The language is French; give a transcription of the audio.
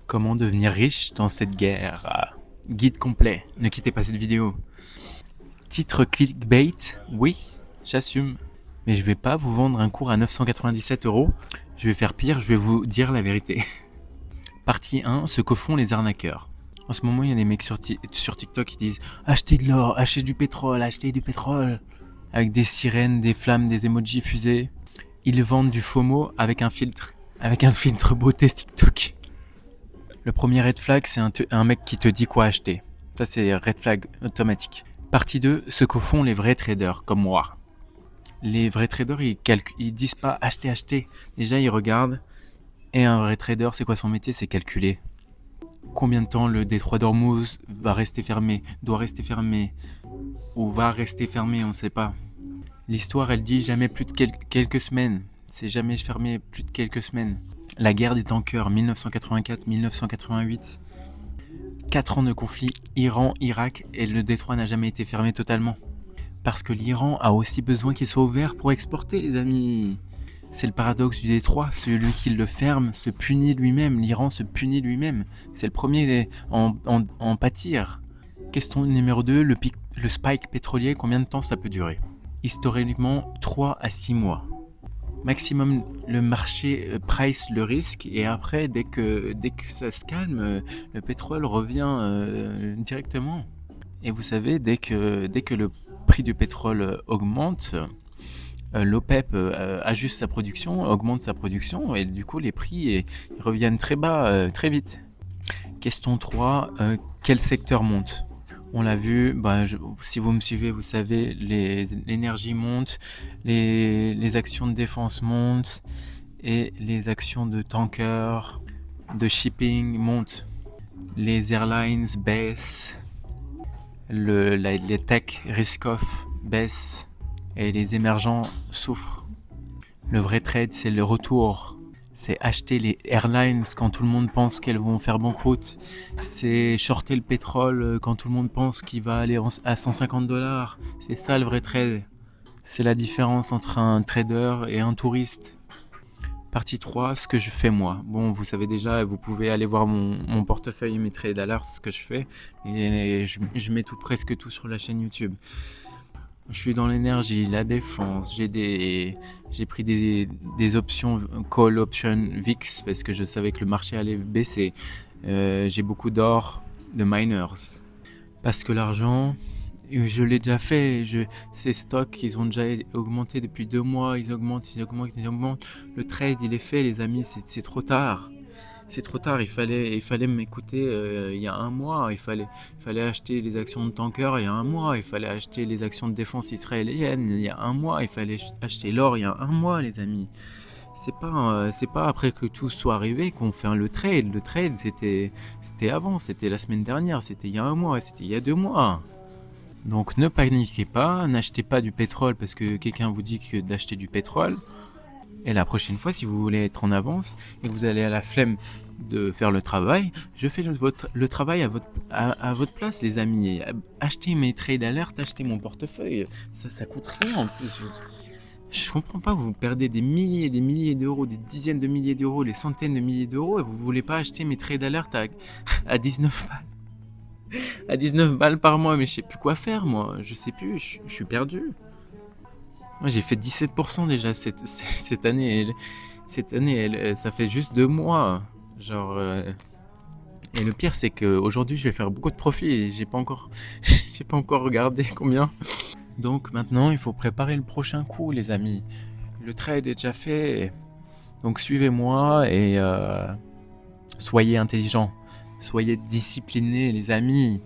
Comment devenir riche dans cette guerre? Guide complet, ne quittez pas cette vidéo. Titre clickbait, oui, j'assume. Mais je vais pas vous vendre un cours à 997 €. Je vais faire pire, je vais vous dire la vérité. Partie 1, ce que font les arnaqueurs. En ce moment, il y a des mecs sur TikTok qui disent « Achetez de l'or, achetez du pétrole, achetez du pétrole !» Avec des sirènes, des flammes, des emojis fusées. Ils vendent du FOMO avec un filtre beauté TikTok. Le premier red flag, c'est un mec qui te dit quoi acheter. Ça, c'est red flag automatique. Partie 2, ce que font les vrais traders, comme moi. Les vrais traders, ils disent pas acheter, acheter. Déjà, ils regardent. Et un vrai trader, c'est quoi son métier? C'est calculer. Combien de temps le détroit d'Ormuz va rester fermé, doit rester fermé, ou va rester fermé, on ne sait pas. L'histoire, elle dit jamais plus de quelques semaines. C'est jamais fermé plus de quelques semaines. La guerre des tankers, 1984-1988. 4 ans de conflit Iran-Irak et le détroit n'a jamais été fermé totalement. Parce que l'Iran a aussi besoin qu'il soit ouvert pour exporter, les amis. C'est le paradoxe du détroit, celui qui le ferme se punit lui-même, l'Iran se punit lui-même. C'est le premier en pâtir. Question numéro 2, le spike pétrolier, combien de temps ça peut durer? Historiquement, 3 à 6 mois. Maximum, le marché price le risque et après, dès que ça se calme, le pétrole revient directement. Et vous savez, dès que le prix du pétrole augmente, l'OPEP ajuste sa production, augmente sa production et du coup les prix ils reviennent très bas très vite. Question 3, quel secteur monte? On l'a vu, si vous me suivez, vous savez, l'énergie monte, les actions de défense montent et les actions de tanker, de shipping montent. Les airlines baissent, les tech risk-off baissent et les émergents souffrent. Le vrai trade, c'est le retour. C'est acheter les airlines quand tout le monde pense qu'elles vont faire banqueroute. C'est shorter le pétrole quand tout le monde pense qu'il va aller à 150 $. C'est ça le vrai trade. C'est la différence entre un trader et un touriste. Partie 3, ce que je fais moi. Bon, vous savez déjà, vous pouvez aller voir mon portefeuille et mes trades alerts, ce que je fais. Et je mets presque tout sur la chaîne YouTube. Je suis dans l'énergie, la défense, j'ai pris des options call option VIX parce que je savais que le marché allait baisser. J'ai beaucoup d'or de miners parce que l'argent, je l'ai déjà fait. Ces stocks, ils ont déjà augmenté depuis 2 mois, ils augmentent. Le trade, il est fait, les amis, c'est trop tard. C'est trop tard, il fallait m'écouter il y a 1 mois, il fallait acheter les actions de tanker il y a 1 mois, il fallait acheter les actions de défense israélienne il y a 1 mois, il fallait acheter l'or il y a 1 mois, les amis. C'est pas après que tout soit arrivé qu'on fait le trade. Le trade, c'était avant, c'était la semaine dernière, c'était il y a 1 mois, c'était il y a 2 mois. Donc ne paniquez pas, n'achetez pas du pétrole parce que quelqu'un vous dit d'acheter du pétrole. Et la prochaine fois, si vous voulez être en avance et que vous allez à la flemme de faire le travail, je fais le travail à votre place, les amis. Achetez mes trades alertes, achetez mon portefeuille. Ça coûte rien en plus. Je comprends pas, vous perdez des milliers et des milliers d'euros, des dizaines de milliers d'euros, des centaines de milliers d'euros et vous voulez pas acheter mes trades alertes à 19 balles. À 19 balles par mois, mais je sais plus quoi faire, moi. Je sais plus, je suis perdu. Moi, j'ai fait 17% déjà cette année. Cette année, ça fait juste 2 mois. Genre, et le pire, c'est qu'aujourd'hui, je vais faire beaucoup de profit et j'ai pas encore regardé combien. Donc maintenant, il faut préparer le prochain coup, les amis. Le trade est déjà fait. Donc suivez-moi et soyez intelligents. Soyez disciplinés, les amis.